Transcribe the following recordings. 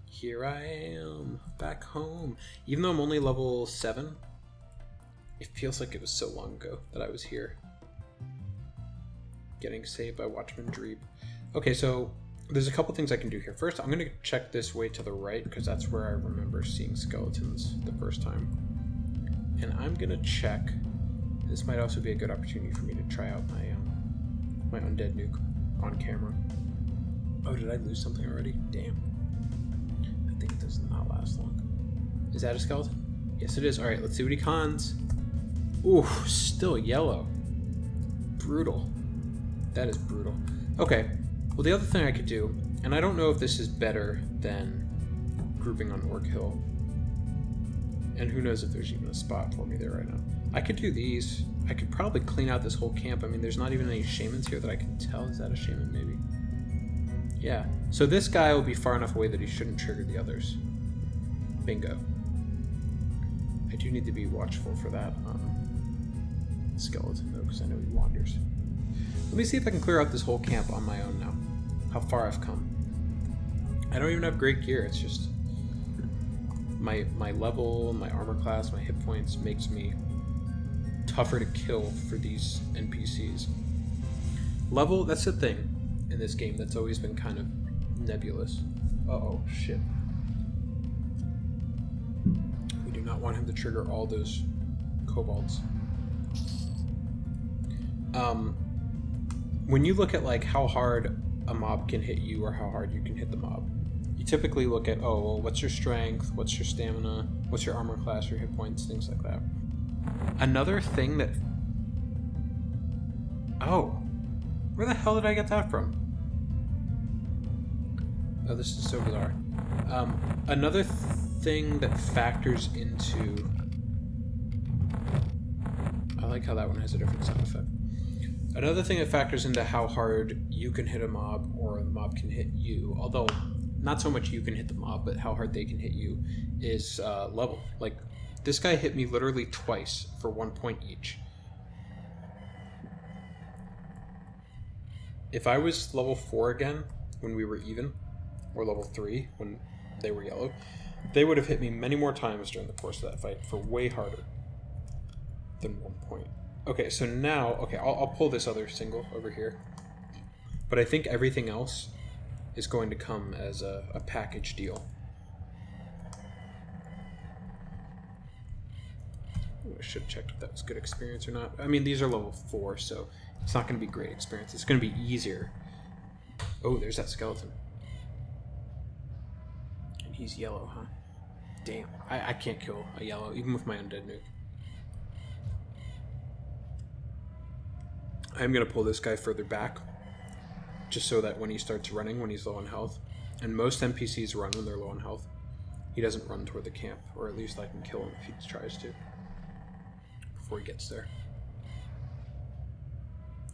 Here I am, back home. Even though I'm only level 7, it feels like it was so long ago that I was here. Getting saved by Watchman Dreeb. Okay, so there's a couple things I can do here. First, I'm going to check this way to the right, because that's where I remember seeing skeletons the first time. And I'm going to check. This might also be a good opportunity for me to try out my undead nuke on camera. Oh, did I lose something already? Damn. I think it does not last long. Is that a skeleton? Yes, it is. Alright, let's see what he cons. Ooh, still yellow. Brutal. That is brutal. Okay, well the other thing I could do, and I don't know if this is better than grouping on Orc Hill, and who knows if there's even a spot for me there right now. I could do these. I could probably clean out this whole camp. I mean, there's not even any shamans here that I can tell. Is that a shaman, maybe? Yeah. So this guy will be far enough away that he shouldn't trigger the others. Bingo. I do need to be watchful for that skeleton, though, because I know he wanders. Let me see if I can clear out this whole camp on my own now. How far I've come. I don't even have great gear. It's just my level, my armor class, my hit points makes me tougher to kill for these NPCs. Level, that's the thing in this game that's always been kind of nebulous. Uh-oh, shit. We do not want him to trigger all those kobolds. When you look at like how hard a mob can hit you or how hard you can hit the mob, you typically look at, oh, well, what's your strength, what's your stamina, what's your armor class, your hit points, things like that. Another thing that... Oh, where the hell did I get that from? Oh, this is so bizarre. Another thing that factors into... I like how that one has a different sound effect. Another thing that factors into how hard you can hit a mob or the mob can hit you, although not so much you can hit the mob, but how hard they can hit you, is level. Like, this guy hit me literally twice for 1 point each. If I was level 4 again when we were even, or level 3 when they were yellow, they would have hit me many more times during the course of that fight for way harder than 1 point. Okay, so now, okay, I'll pull this other single over here. But I think everything else is going to come as a package deal. Ooh, I should have checked if that was good experience or not. I mean, these are level 4, so it's not going to be great experience. It's going to be easier. Oh, there's that skeleton. And he's yellow, huh? Damn, I can't kill a yellow, even with my undead nuke. I'm going to pull this guy further back, just so that when he starts running, when he's low on health, and most NPCs run when they're low on health, he doesn't run toward the camp, or at least I can kill him if he tries to, before he gets there.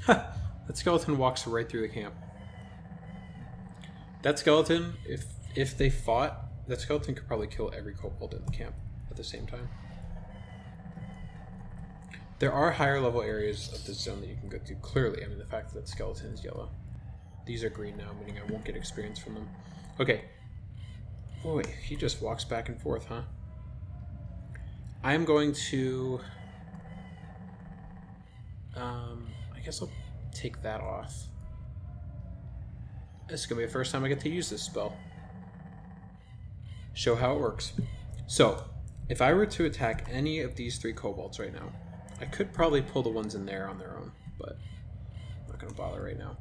Ha! That skeleton walks right through the camp. That skeleton, if they fought, that skeleton could probably kill every kobold in the camp at the same time. There are higher level areas of this zone that you can go to, clearly. I mean, the fact that skeleton is yellow. These are green now, meaning I won't get experience from them. Okay. Boy, he just walks back and forth, huh? I'm going to... I guess I'll take that off. This is going to be the first time I get to use this spell. Show how it works. So, if I were to attack any of these 3 kobolds right now, I could probably pull the ones in there on their own, but I'm not going to bother right now.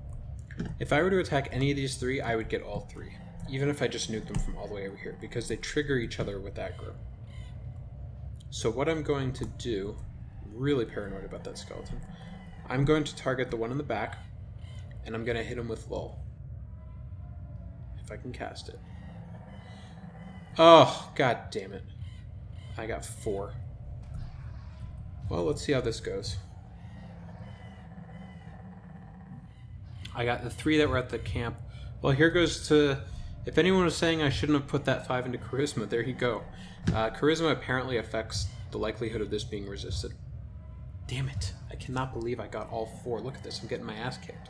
If I were to attack any of these 3, I would get all 3, even if I just nuked them from all the way over here, because they trigger each other with aggro. So what I'm going to do, I'm really paranoid about that skeleton, I'm going to target the one in the back, and I'm going to hit him with lull. If I can cast it. Oh, god damn it. I got 4. Well, let's see how this goes. I got the 3 that were at the camp. Well, here goes to... If anyone was saying I shouldn't have put that 5 into Charisma, there you go. Charisma apparently affects the likelihood of this being resisted. Damn it. I cannot believe I got all 4. Look at this. I'm getting my ass kicked.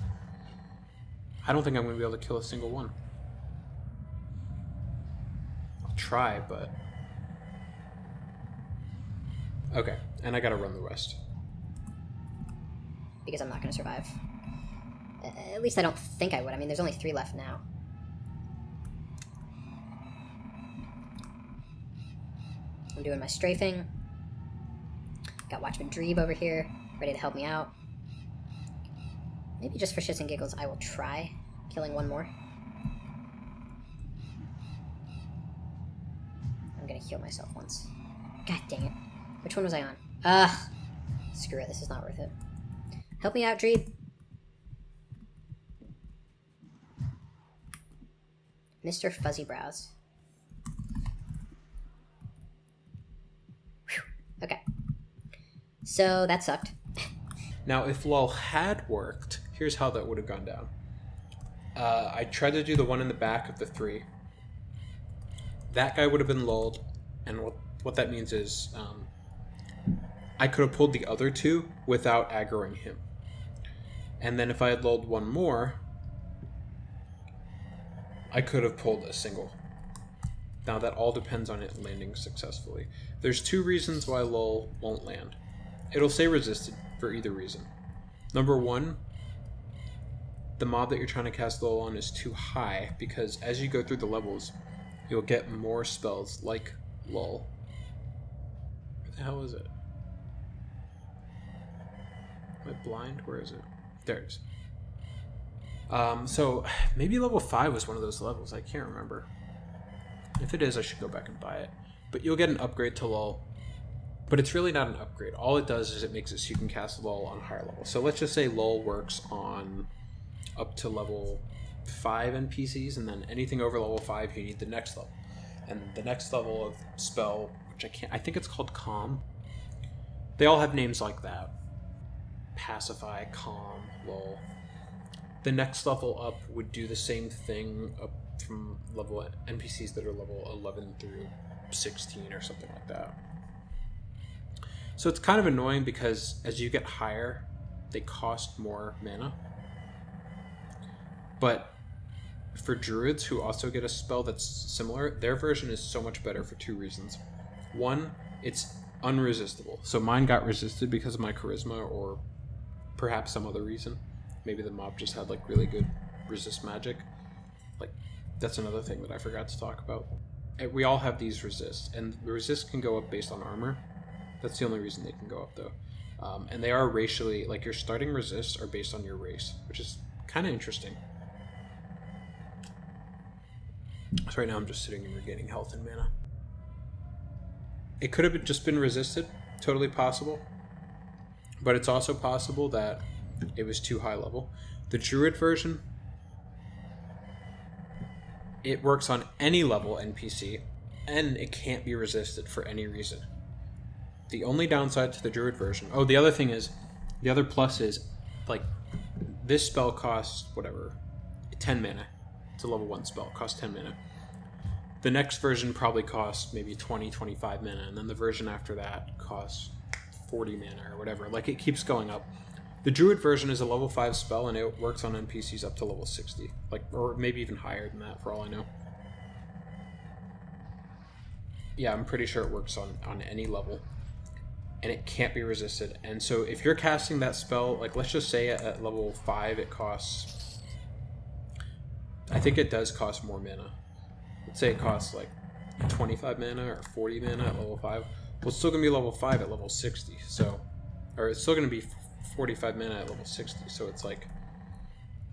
I don't think I'm going to be able to kill a single one. try, but... Okay, and I gotta run the rest. Because I'm not going to survive. At least I don't think I would. I mean, there's only 3 left now. I'm doing my strafing. Got Watchman Dreeb over here, ready to help me out. Maybe just for shits and giggles, I will try killing one more. I'm gonna heal myself once. God dang it. Which one was I on? Ugh. Screw it, this is not worth it. Help me out, Dreeb. Mr. Fuzzy Brows. Whew. Okay. So, that sucked. Now, if lull had worked, here's how that would have gone down. I tried to do the one in the back of the 3. That guy would have been lulled, and what that means is I could have pulled the other 2 without aggroing him. And then if I had lulled one more, I could have pulled a single. Now that all depends on it landing successfully. There's 2 reasons why lull won't land. It'll say resisted for either reason. Number 1, the mob that you're trying to cast lull on is too high, because as you go through the levels, you'll get more spells like lull. Where the hell is it? Am I blind? Where is it? There it is. So maybe level 5 was one of those levels. I can't remember. If it is, I should go back and buy it. But you'll get an upgrade to lull. But it's really not an upgrade. All it does is it makes it so you can cast lull on higher levels. So let's just say lull works on up to level 5 NPCs, and then anything over level 5, you need the next level. And the next level of spell, which I think it's called Calm. They all have names like that. Pacify, Calm, lull. The next level up would do the same thing up from level NPCs that are level 11 through 16 or something like that. So it's kind of annoying because as you get higher, they cost more mana. But for druids who also get a spell that's similar, their version is so much better for 2 reasons. 1, it's unresistible. So mine got resisted because of my charisma or perhaps some other reason. Maybe the mob just had like really good resist magic. Like that's another thing that I forgot to talk about. We all have these resists, and the resists can go up based on armor. That's the only reason they can go up though. And they are racially, like your starting resists are based on your race, which is kind of interesting. So right now I'm just sitting and regaining health and mana. It could have just been resisted, totally possible. But it's also possible that it was too high level. The druid version, it works on any level NPC, and it can't be resisted for any reason. The only downside to the druid version... Oh, the other thing is... The other plus is, like, this spell costs, whatever, 10 mana. It's a level 1 spell, costs 10 mana. The next version probably costs maybe 20, 25 mana, and then the version after that costs 40 mana or whatever. Like, it keeps going up. The druid version is a level 5 spell, and it works on NPCs up to level 60. Like, or maybe even higher than that, for all I know. Yeah, I'm pretty sure it works on any level. And it can't be resisted. And so if you're casting that spell, like let's just say at level 5 it costs... I think it does cost more mana. Let's say it costs like 25 mana or 40 mana at level 5. Well, it's still going to be level 5 at level 60. So, or it's still going to be 45 mana at level 60. So it's like,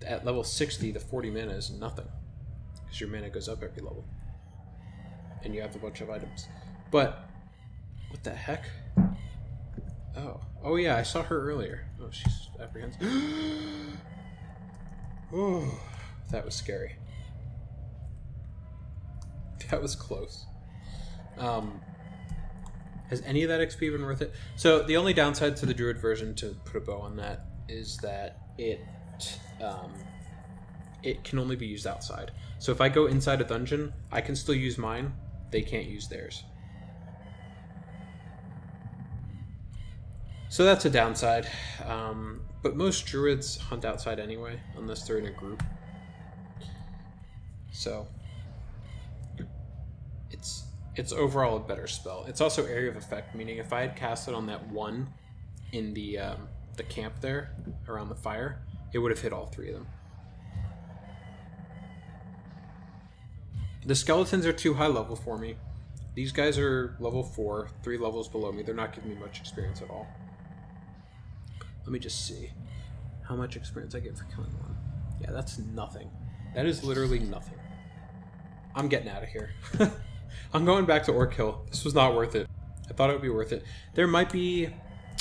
at level 60, the 40 mana is nothing. Because your mana goes up every level. And you have a bunch of items. But, what the heck? Oh yeah, I saw her earlier. Oh, she's apprehensive. Oh, that was scary. That was close. Has any of that XP been worth it? So the only downside to the druid version, to put a bow on that, is that it can only be used outside. So if I go inside a dungeon, I can still use mine. They can't use theirs. So that's a downside. But most druids hunt outside anyway, unless they're in a group. So it's overall a better spell. It's also area of effect, meaning if I had cast it on that one in the camp there around the fire, it would have hit all three of them. The skeletons are too high level for me. These guys are level 4, 3 levels below me. They're not giving me much experience at all. Let me just see how much experience I get for killing one. Yeah, that's nothing. That is literally nothing. I'm getting out of here. I'm going back to Orc Hill. This was not worth it. I thought it would be worth it. There might be...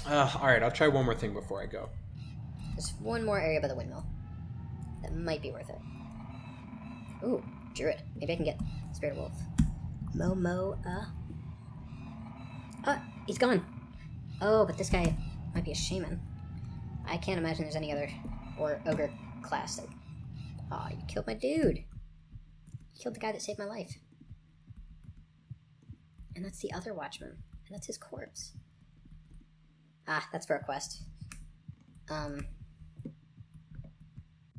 Alright, I'll try one more thing before I go. There's one more area by the windmill. That might be worth it. Ooh, Druid. Maybe I can get Spirit Wolf. Oh, he's gone. Oh, but this guy might be a shaman. I can't imagine there's any other or ogre class that... Oh, you killed my dude. You killed the guy that saved my life. And that's the other watchman. And that's his corpse. Ah, that's for a quest.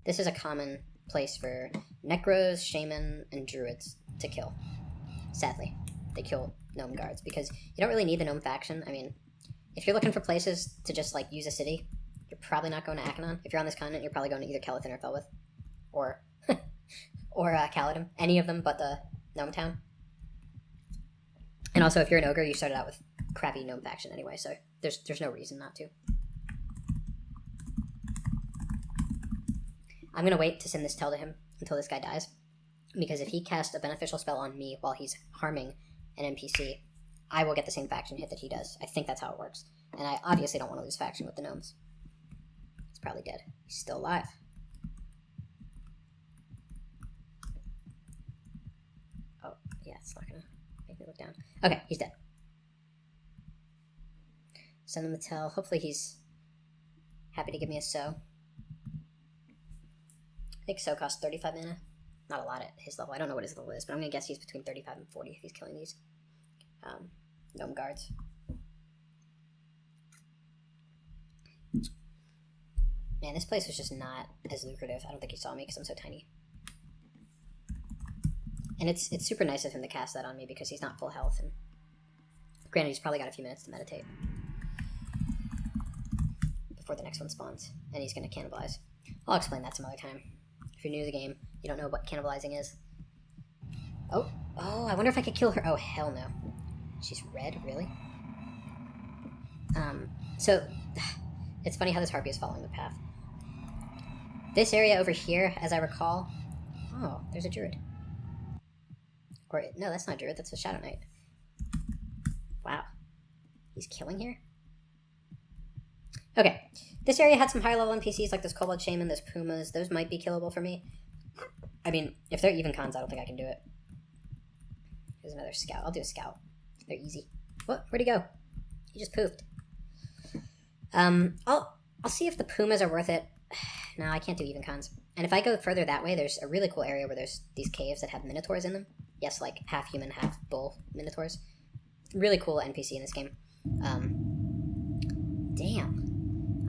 This is a common place for necros, shaman, and druids to kill. Sadly, they kill gnome guards because you don't really need the gnome faction. I mean, if you're looking for places to just like use a city, you're probably not going to Akanon. If you're on this continent, you're probably going to either Kelithin or Felwithe, or Caladin. Any of them but the gnome town. And also, if you're an ogre, you started out with crappy gnome faction anyway, so there's no reason not to. I'm gonna wait to send this tell to him until this guy dies, because if he casts a beneficial spell on me while he's harming an NPC, I will get the same faction hit that he does. I think that's how it works. And I obviously don't want to lose faction with the gnomes. He's probably dead. He's still alive. Oh, yeah, it's not gonna make me look down. Okay, he's dead. Send him the tell. Hopefully he's happy to give me a sow. I think sow costs 35 mana. Not a lot at his level. I don't know what his level is, but I'm going to guess he's between 35 and 40 if he's killing these gnome guards. Man, this place was just not as lucrative. I don't think he saw me because I'm so tiny. And it's super nice of him to cast that on me because he's not full health. And granted, he's probably got a few minutes to meditate before the next one spawns. And he's going to cannibalize. I'll explain that some other time. If you're new to the game, you don't know what cannibalizing is. Oh, I wonder if I could kill her. Oh, hell no. She's red, really? So, it's funny how this harpy is following the path. This area over here, as I recall... Oh, there's a druid. Or, no, that's not a druid, that's a Shadow Knight. Wow. He's killing here? Okay. This area had some higher level NPCs like this Kobold Shaman, those Pumas. Those might be killable for me. I mean, if they're even cons, I don't think I can do it. Here's another scout. I'll do a scout. They're easy. What? Where'd he go? He just poofed. I'll see if the Pumas are worth it. No, I can't do even cons. And if I go further that way, there's a really cool area where there's these caves that have minotaurs in them. Yes, like half human, half bull minotaurs. Really cool NPC in this game. Damn.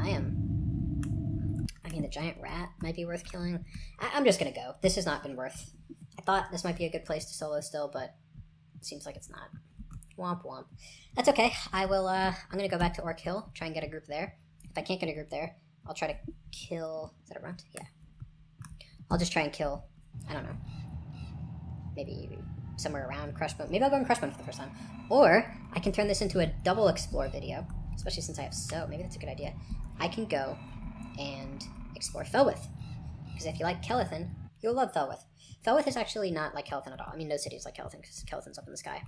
I mean, the giant rat might be worth killing. I'm just gonna go. This has not been worth... I thought this might be a good place to solo still, but it seems like it's not. Womp womp. That's okay. I will, I'm gonna go back to Orc Hill, try and get a group there. If I can't get a group there, I'll try to kill... Is that a runt? Yeah. I'll just try and kill, I don't know, maybe somewhere around Crushbone. Maybe I'll go in Crushbone for the first time. Or I can turn this into a double explore video, especially since I have sow. Maybe that's a good idea. I can go and explore Felwithe. Because if you like Kelithin, you'll love Felwithe. Felwithe is actually not like Kelithin at all. I mean, no city is like Kelithin because Kelithin's up in the sky.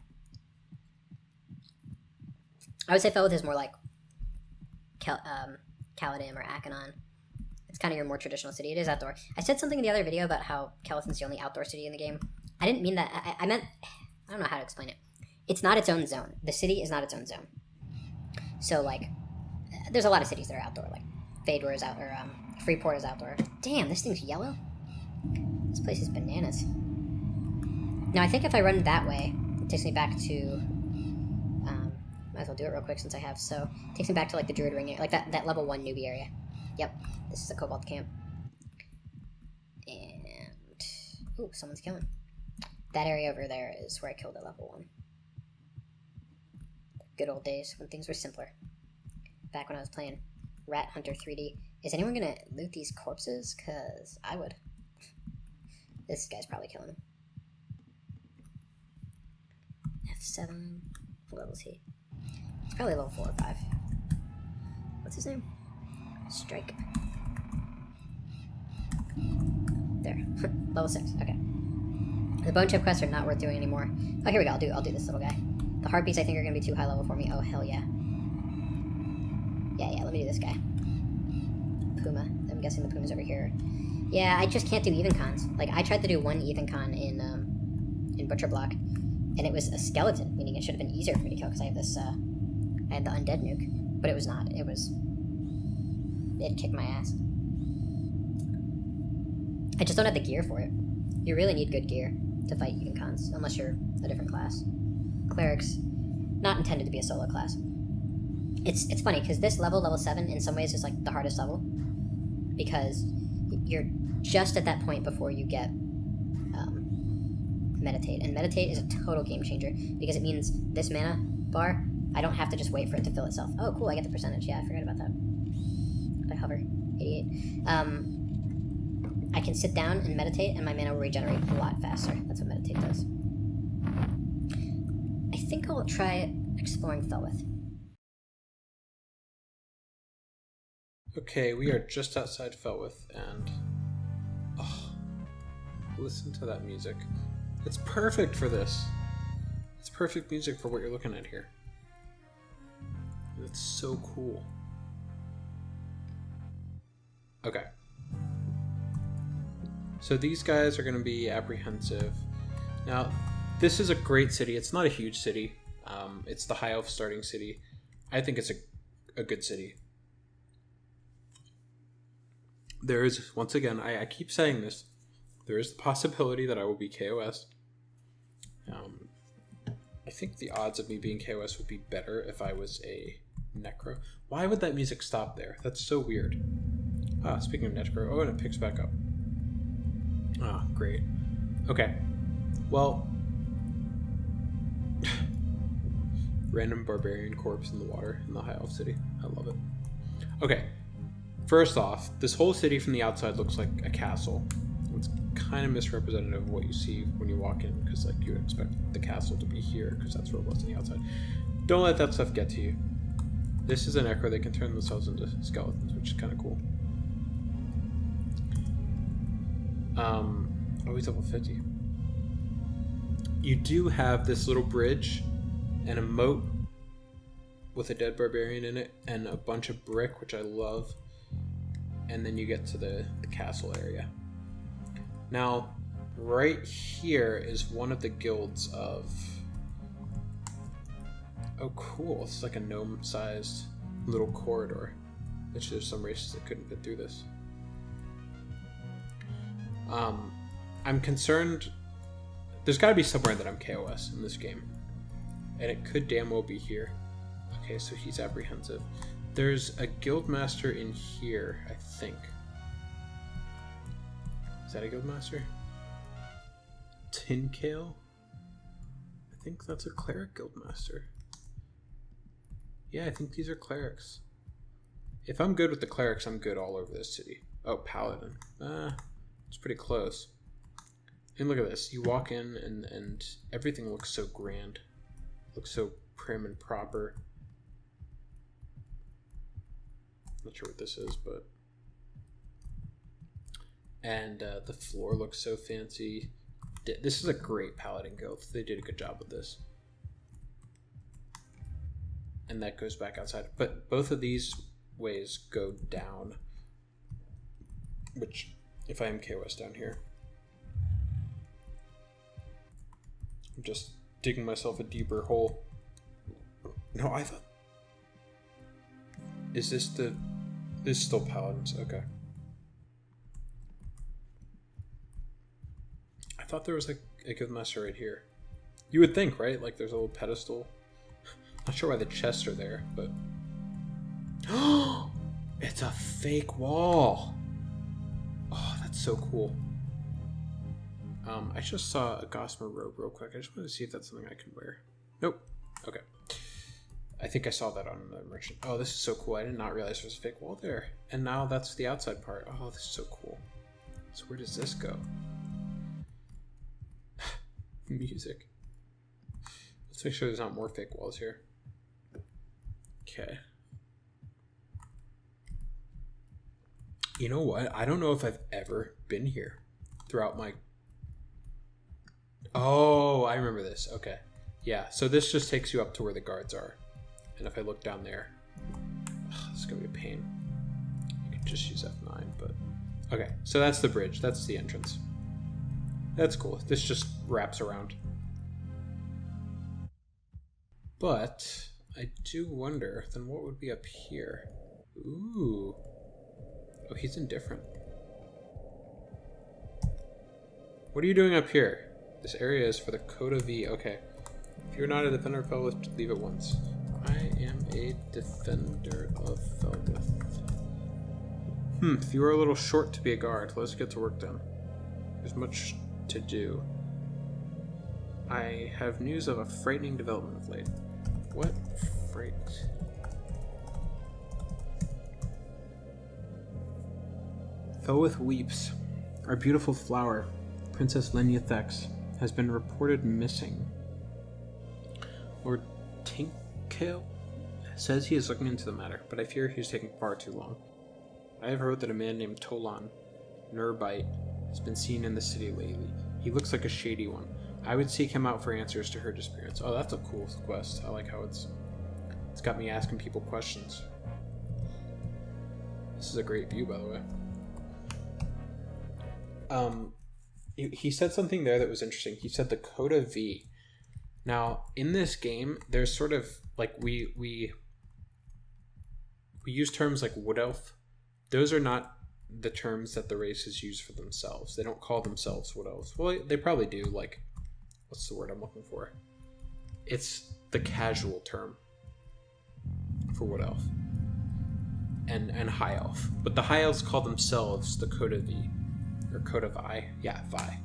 I would say Felwithe is more like Caladim or Akanon. It's kind of your more traditional city. It is outdoor. I said something in the other video about how Kelithin's the only outdoor city in the game. I didn't mean that. I meant... I don't know how to explain it. It's not its own zone. The city is not its own zone. So, like, there's a lot of cities that are outdoor. Like, Fador is out, or Freeport is outdoor. Damn, this thing's yellow? This place is bananas. Now, I think if I run that way, it takes me back to... might as well do it real quick since I have. So, it takes me back to, like, the Druid Ring, like that level 1 newbie area. Yep, this is a Kobold camp. And... Ooh, someone's killing. That area over there is where I killed at level 1. Good old days when things were simpler. Back when I was playing Rat Hunter 3D. Is anyone gonna loot these corpses? Cause I would. This guy's probably killing him. F7. What level is he? He's probably level 4 or 5. What's his name? Strike. There. Level 6. Okay. The bone chip quests are not worth doing anymore. Oh, here we go. I'll do this little guy. The harpies I think are gonna be too high level for me. Oh, hell yeah. Yeah, let me do this guy. Puma. I'm guessing the Puma's over here. Yeah, I just can't do even cons. Like, I tried to do one even con in Butcher Block, and it was a skeleton, meaning it should have been easier for me to kill because I have this, I had the undead nuke, but it was not. It kicked my ass. I just don't have the gear for it. You really need good gear to fight even cons, unless you're a different class. Clerics, not intended to be a solo class. It's funny, because this level 7, in some ways is like the hardest level, because you're just at that point before you get meditate, and meditate is a total game changer, because it means this mana bar, I don't have to just wait for it to fill itself. Oh cool, I get the percentage. Yeah, I forgot about that. I hover. 88. I can sit down and meditate, and my mana will regenerate a lot faster. That's what meditate does. I think I'll try exploring Felwithe. Okay, we are just outside Felwithe, and listen to that music. It's perfect for this. It's perfect music for what you're looking at here. It's so cool. Okay. So these guys are going to be apprehensive. Now, this is a great city. It's not a huge city. It's the High Elf starting city. I think it's a good city. There is, once again, I keep saying this, there is the possibility that I will be KOS. I think the odds of me being KOS would be better if I was a Necro. Why would that music stop there? That's so weird. Speaking of Necro, oh, and it picks back up. Great. Okay. Well, random barbarian corpse in the water in the High Elf city. I love it. Okay. First off, this whole city from the outside looks like a castle. It's kind of misrepresentative of what you see when you walk in, because like you would expect the castle to be here, because that's where it was on the outside. Don't let that stuff get to you. This is a Necro. They can turn themselves into skeletons, which is kind of cool. Oh, he's level 50. You do have this little bridge and a moat with a dead barbarian in it and a bunch of brick, which I love. And then you get to the castle area. Now, right here is one of the guilds of... Oh, cool. It's like a gnome-sized little corridor. Which there's some races that couldn't fit through this. I'm concerned... There's got to be somewhere that I'm KOS in this game. And it could damn well be here. Okay, so he's apprehensive. There's a guildmaster in here, I think. Is that a guildmaster? Tinkale? I think that's a cleric guildmaster. Yeah, I think these are clerics. If I'm good with the clerics, I'm good all over this city. Oh, paladin. It's pretty close. And look at this. You walk in and everything looks so grand. Looks so prim and proper. Not sure what this is, but... And the floor looks so fancy. This is a great paladin guild. They did a good job with this. And that goes back outside. But both of these ways go down. Which, if I am KOS down here... I'm just digging myself a deeper hole. No, I thought... Is this the... This is still paladins, okay. I thought there was like a guildmaster right here. You would think, right? Like there's a little pedestal. Not sure why the chests are there, but... Oh! It's a fake wall! Oh, that's so cool. I just saw a gossamer robe real quick. I just want to see if that's something I can wear. Nope. Okay. I think I saw that on the merchant. Oh, this is so cool. I did not realize there was a fake wall there. And now that's the outside part. Oh, this is so cool. So where does this go? Music. Let's make sure there's not more fake walls here. Okay. You know what? I don't know if I've ever been here throughout my... Oh, I remember this. Okay. Yeah, so this just takes you up to where the guards are. And if I look down there... Oh, this is going to be a pain. I could just use F9, but... Okay, so that's the bridge. That's the entrance. That's cool. This just wraps around. But I do wonder, then what would be up here? Ooh. Oh, he's indifferent. What are you doing up here? This area is for the chocolatey. Okay. If you're not a defender of Felwithe, leave it once. I am a defender of Felwithe. If you are a little short to be a guard, let's get to work then. There's much to do. I have news of a frightening development of late. What fright? Felwithe weeps. Our beautiful flower, Princess Lenyathex, has been reported missing. Lord Tinkale says he is looking into the matter, but I fear he is taking far too long. I have heard that a man named Tolan Nurbite has been seen in the city lately. He looks like a shady one. I would seek him out for answers to her disappearance. Oh, that's a cool quest. I like how it's got me asking people questions. This is a great view, by the way. He said something there that was interesting. He said the chocolatey. Now, in this game, there's sort of like we use terms like wood elf. Those are not the terms that the races use for themselves. They don't call themselves wood elves. Well, they probably do. Like, what's the word I'm looking for? It's the casual term for wood elf and high elf. But the high elves call themselves the chocolatey or chocolatey. Yeah, Vi.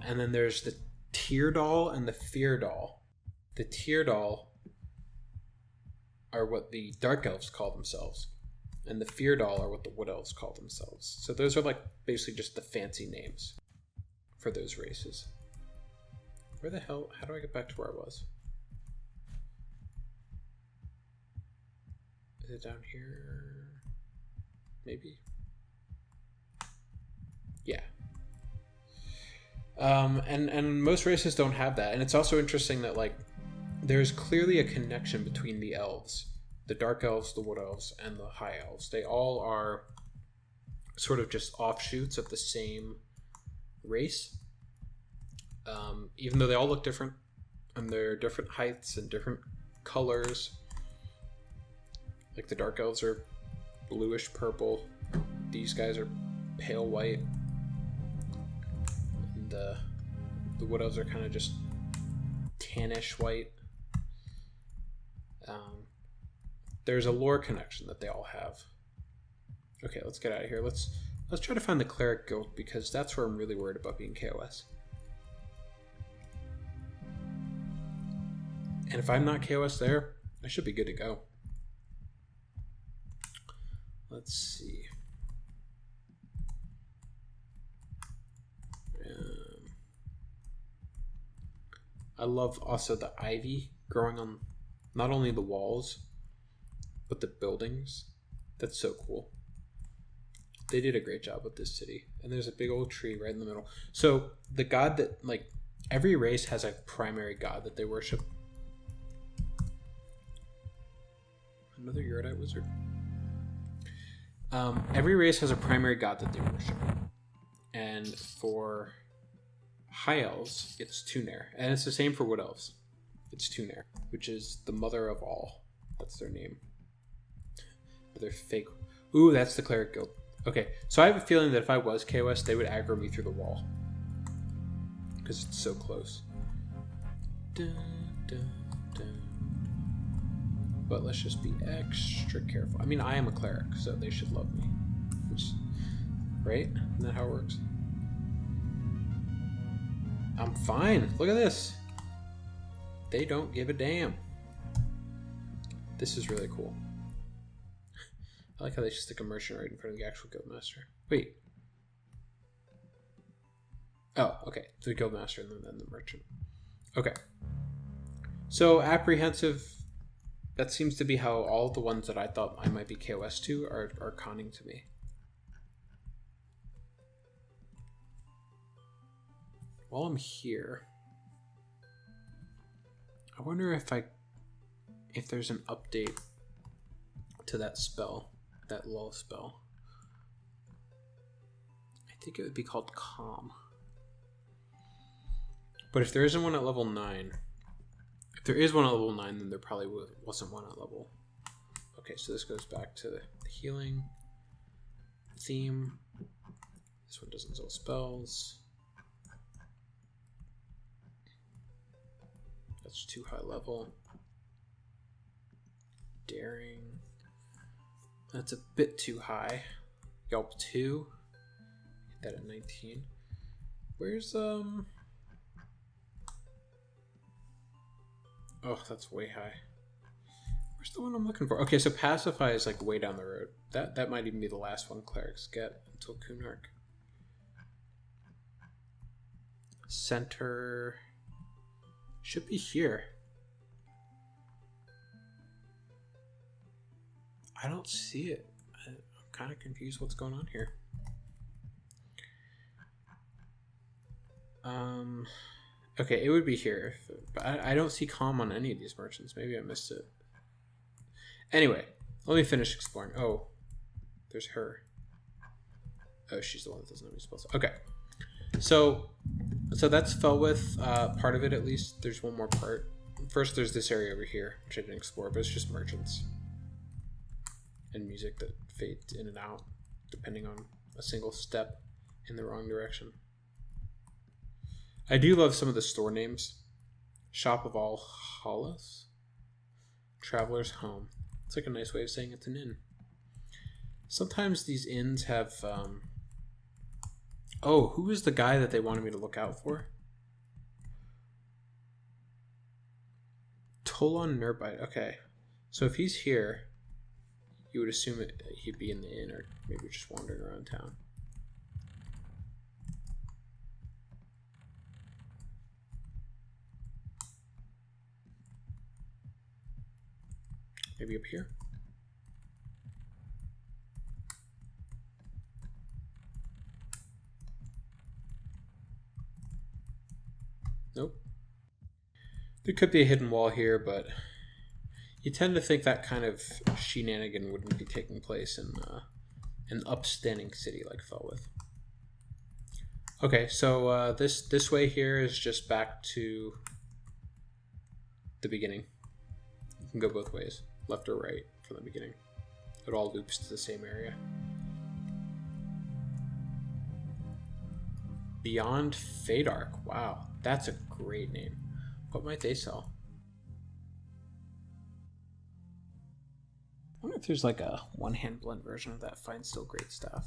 And then there's the Teardal and the Feardal. The Teardal are what the dark elves call themselves, and the Feardal are what the wood elves call themselves. So those are like basically just the fancy names for those races. Where the hell? How do I get back to where I was? Is it down here? Maybe. Yeah. And most races don't have that. And it's also interesting that like there's clearly a connection between the elves, the dark elves, the wood elves, and the high elves. They all are sort of just offshoots of the same race. Even though they all look different and they're different heights and different colors. Like the dark elves are bluish purple. These guys are pale white. And the wood elves are kind of just tannish white. There's a lore connection that they all have. Okay, let's get out of here. Let's try to find the Cleric Guild, because that's where I'm really worried about being KOS. And if I'm not KOS there, I should be good to go. Let's see. I love also the ivy growing on not only the walls, but the buildings. That's so cool. They did a great job with this city. And there's a big old tree right in the middle. So the god that, like, every race has a primary god that they worship. Another Uridite wizard. Every race has a primary god that they worship. And for high elves, it's Tuner. And it's the same for wood elves. It's Tuner, which is the mother of all. That's their name. They're fake. Ooh, that's the Cleric Guild. Okay, so I have a feeling that if I was KOS, they would aggro me through the wall. Because it's so close. Dun, dun, dun. But let's just be extra careful. I mean, I am a cleric, so they should love me. Which, right? Isn't that how it works? I'm fine. Look at this. They don't give a damn. This is really cool. I like how they just stick a merchant right in front of the actual guildmaster. Wait. Oh, okay. The guildmaster and then the merchant. Okay. So apprehensive. That seems to be how all the ones that I thought I might be KOS to are conning to me. While I'm here, I wonder if there's an update to that spell, that lull spell. I think it would be called Calm. But if there isn't one at level 9, if there is one at level 9, then there probably wasn't one at level. Okay, so this goes back to the healing theme. This one doesn't sell spells. That's too high level. Daring. That's a bit too high. Yelp 2. Get that at 19. Where's Oh, that's way high. Where's the one I'm looking for? Okay, so Pacify is like way down the road. That might even be the last one Clerics get until Kunark. Center should be here. I don't see it. I'm kind of confused what's going on here. Okay, it would be here. But I don't see Calm on any of these merchants. Maybe I missed it. Anyway, let me finish exploring. Oh, there's her. Oh, she's the one that doesn't have any spells. Okay. So that's Felwithe, part of it at least. There's one more part. First, there's this area over here, which I didn't explore, but it's just merchants. And music that fades in and out, depending on a single step in the wrong direction. I do love some of the store names. Shop of All Hallows. Traveler's Home. It's like a nice way of saying it's an inn. Sometimes these inns have... Oh, who is the guy that they wanted me to look out for? Tolan Nurbite. Okay. So if he's here, you would assume he'd be in the inn or maybe just wandering around town. Maybe up here? Nope. There could be a hidden wall here, but you tend to think that kind of shenanigan wouldn't be taking place in an upstanding city like Felwithe. Okay, so this way here is just back to the beginning. You can go both ways, left or right from the beginning. It all loops to the same area. Beyond Fadark. Wow, that's a great name. What might they sell? I wonder if there's like a one-hand blend version of that Fine Still Great Staff.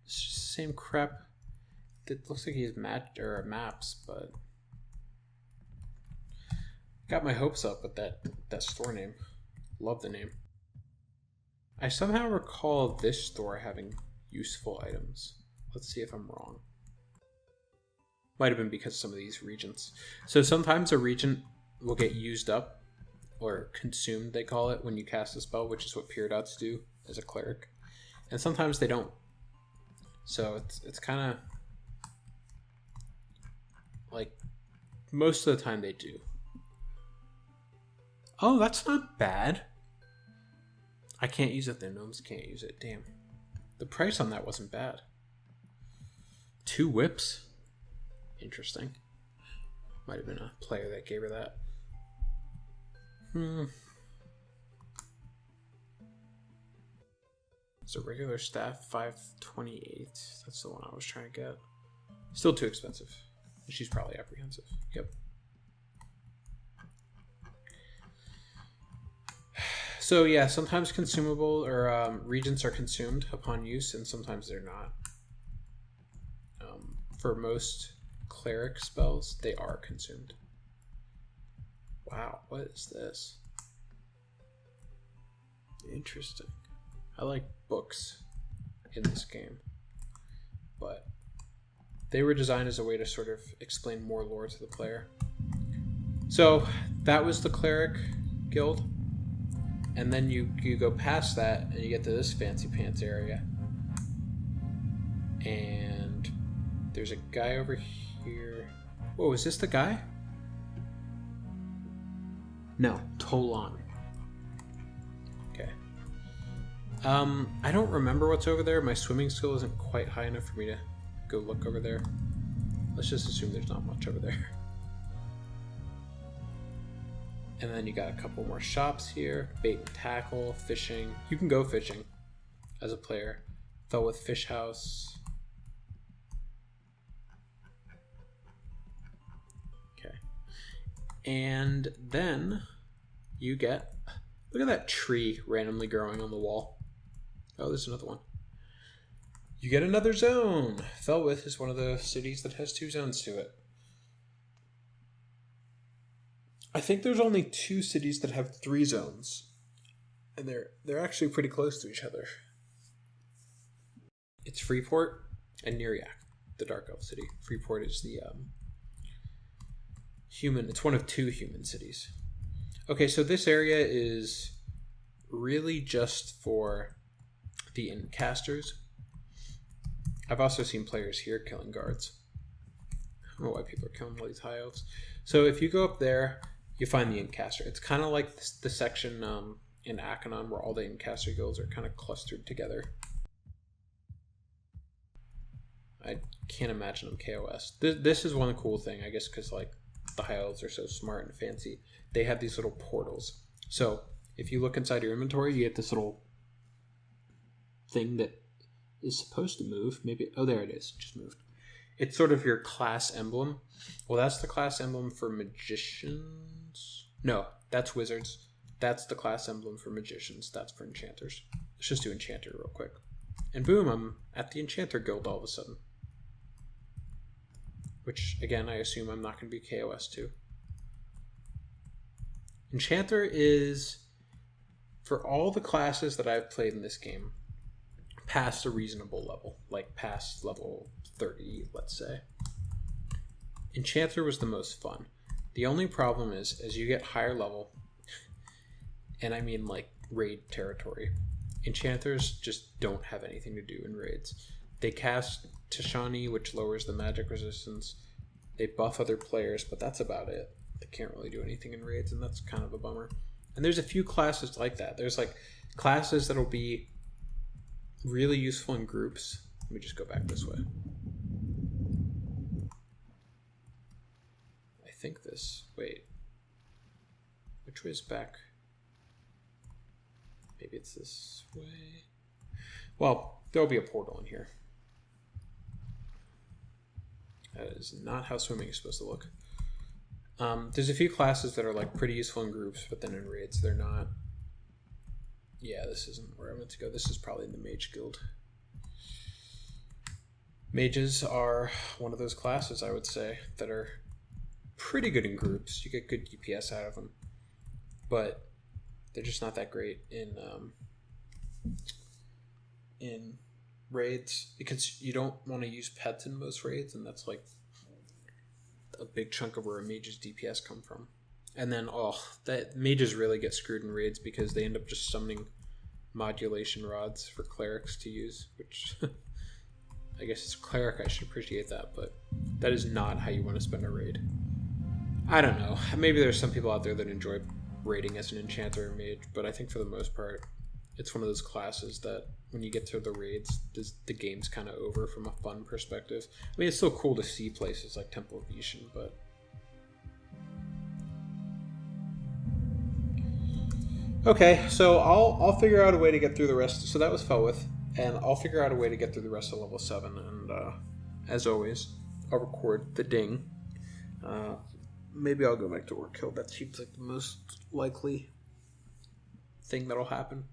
It's just the same crap. It looks like he's maps, but got my hopes up with that store name. Love the name. I somehow recall this store having useful items. Let's see if I'm wrong. Might have been because of some of these regents. So sometimes a regent will get used up or consumed, they call it, when you cast a spell, which is what Peerdots do as a cleric. And sometimes they don't. So it's kind of like most of the time they do. Oh, that's not bad. I can't use it. The gnomes can't use it. Damn. The price on that wasn't bad. 2 whips? Interesting. Might have been a player that gave her that. It's a regular staff, 528. That's the one I was trying to get. Still too expensive. She's probably apprehensive. Yep. So yeah, sometimes consumable or regents are consumed upon use, and sometimes they're not. for most cleric spells, they are consumed. Wow, what is this? Interesting. I like books in this game, but they were designed as a way to sort of explain more lore to the player. So that was the cleric guild, and then you go past that and you get to this fancy pants area, and there's a guy over here. Whoa, is this the guy? No, Tolan. Okay. I don't remember what's over there. My swimming skill isn't quite high enough for me to go look over there. Let's just assume there's not much over there. And then you got a couple more shops here. Bait and tackle, fishing. You can go fishing as a player. Felwithe Fish House. Okay. And then you get... Look at that tree randomly growing on the wall. Oh, there's another one. You get another zone. Felwithe is one of the cities that has 2 zones to it. I think there's only 2 cities that have 3 zones, and they're actually pretty close to each other. It's Freeport and Neriak, the Dark Elf city. Freeport is the human. It's one of 2 human cities. Okay, so this area is really just for the Incasters. I've also seen players here killing guards. I don't know why people are killing all these high elves. So if you go up there, you find the Incaster. It's kind of like the section in Akanon where all the Incaster guilds are kind of clustered together. I can't imagine them KOS. This is one cool thing, I guess, because like the high elves are so smart and fancy. They have these little portals. So if you look inside your inventory, you get this little thing that is supposed to move. Maybe, oh, there it is. It just moved. It's sort of your class emblem. Well, that's the class emblem for magicians. No, that's wizards. That's the class emblem for magicians. That's for enchanters. Let's just do enchanter real quick. And boom, I'm at the enchanter guild all of a sudden. Which, again, I assume I'm not going to be KOS to. Enchanter is, for all the classes that I've played in this game, past a reasonable level. Like past level 30, let's say. Enchanter was the most fun. The only problem is, as you get higher level, and I mean like raid territory, enchanters just don't have anything to do in raids. They cast Tishani, which lowers the magic resistance. They buff other players, but that's about it. They can't really do anything in raids, and that's kind of a bummer. And there's a few classes like that. There's like classes that'll be really useful in groups. Let me just go back this way. I think this... Wait. Which way is back? Maybe it's this way. Well, there'll be a portal in here. That is not how swimming is supposed to look. There's a few classes that are like pretty useful in groups, but then in raids they're not. Yeah, this isn't where I meant to go. This is probably in the Mage Guild. Mages are one of those classes, I would say, that are pretty good in groups. You get good DPS out of them, but they're just not that great in raids, because you don't want to use pets in most raids, and that's like a big chunk of where a mage's DPS come from. And then, that mages really get screwed in raids because they end up just summoning modulation rods for clerics to use, which I guess as a cleric I should appreciate that, but that is not how you want to spend a raid. I don't know. Maybe there's some people out there that enjoy raiding as an enchanter or mage, but I think for the most part, it's one of those classes that when you get to the raids, the game's kind of over from a fun perspective. I mean, it's still cool to see places like Temple of Ishin, but... Okay, so I'll figure out a way to get through the rest. So that was Felwithe, and I'll figure out a way to get through the rest of level 7, and as always, I'll record the ding. Maybe I'll go back to Orc Hill. That seems like the most likely thing that'll happen,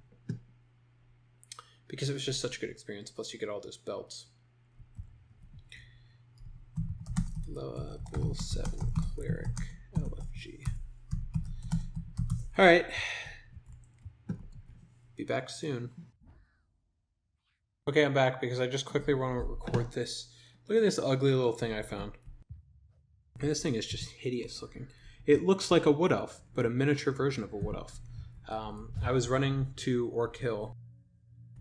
because it was just such a good experience. Plus, you get all those belts. Level 7 Cleric LFG. Alright. Be back soon. Okay, I'm back because I just quickly want to record this. Look at this ugly little thing I found. And this thing is just hideous looking. It looks like a wood elf, but a miniature version of a wood elf. I was running to Orc Hill,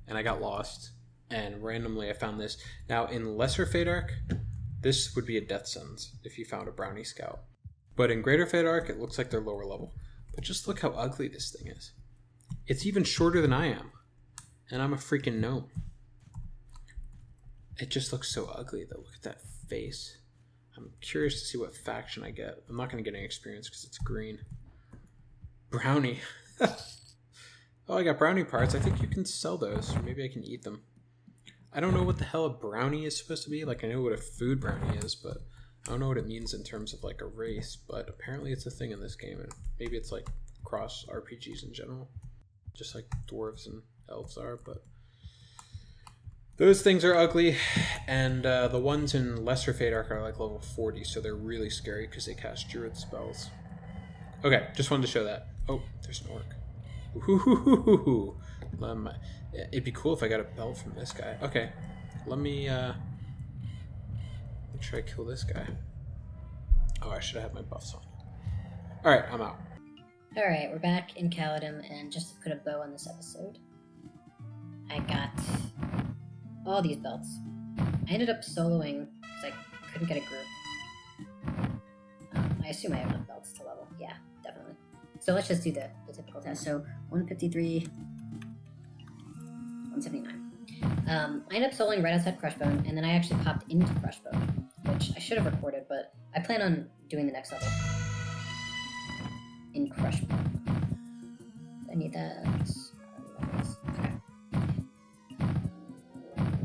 and I got lost, and randomly I found this. Now, in Lesser Fadark, this would be a death sentence if you found a brownie scout. But in Greater Fadark, it looks like they're lower level. But just look how ugly this thing is. It's even shorter than I am, and I'm a freaking gnome. It just looks so ugly, though. Look at that face. I'm curious to see what faction I get. I'm not going to get any experience because it's green. Brownie. Oh, I got brownie parts. I think you can sell those, or maybe I can eat them. I don't know what the hell a brownie is supposed to be. Like, I know what a food brownie is, but I don't know what it means in terms of, like, a race. But apparently it's a thing in this game, and maybe it's, like, cross RPGs in general. Just like dwarves and elves are, but... those things are ugly, and the ones in Lesser Fadark are like level 40, so they're really scary because they cast druid spells. Okay, just wanted to show that. Oh, there's an orc. Ooh, it'd be cool if I got a belt from this guy. Okay, let me try to kill this guy. Oh, I should have had my buffs on. Alright, I'm out. Alright, we're back in Paladin, and just to put a bow on this episode, I got all these belts. I ended up soloing because I couldn't get a group. I assume I have enough belts to level. Yeah, definitely. So let's just do the typical test. So 153, 179. I ended up soloing right outside Crushbone, and then I actually popped into Crushbone, which I should have recorded, but I plan on doing the next level in Crushbone. I need that. Okay.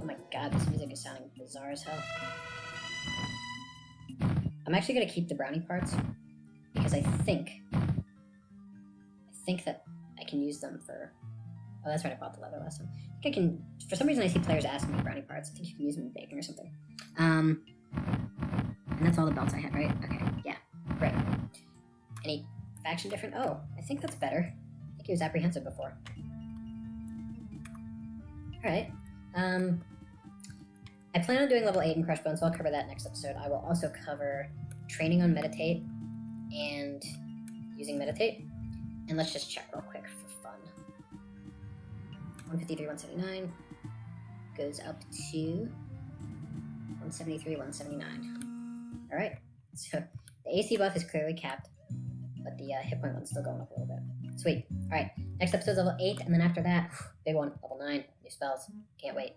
Oh my god, this music is sounding bizarre as hell. I'm actually going to keep the brownie parts because I think that I can use them for... oh, that's right, I bought the leather last time. I think I can... for some reason I see players asking me brownie parts. I think you can use them in baking or something. And that's all the belts I had, right? Okay, yeah, great. Any faction different? Oh, I think that's better. I think he was apprehensive before. Alright. I plan on doing level 8 in Crushbone, so I'll cover that next episode. I will also cover training on Meditate and using Meditate. And let's just check real quick for fun. 153, 179 goes up to 173, 179. Alright, so the AC buff is clearly capped, but the hit point one's still going up a little bit. Sweet. Alright, next episode's level 8, and then after that, big one, level 9, new spells. Can't wait.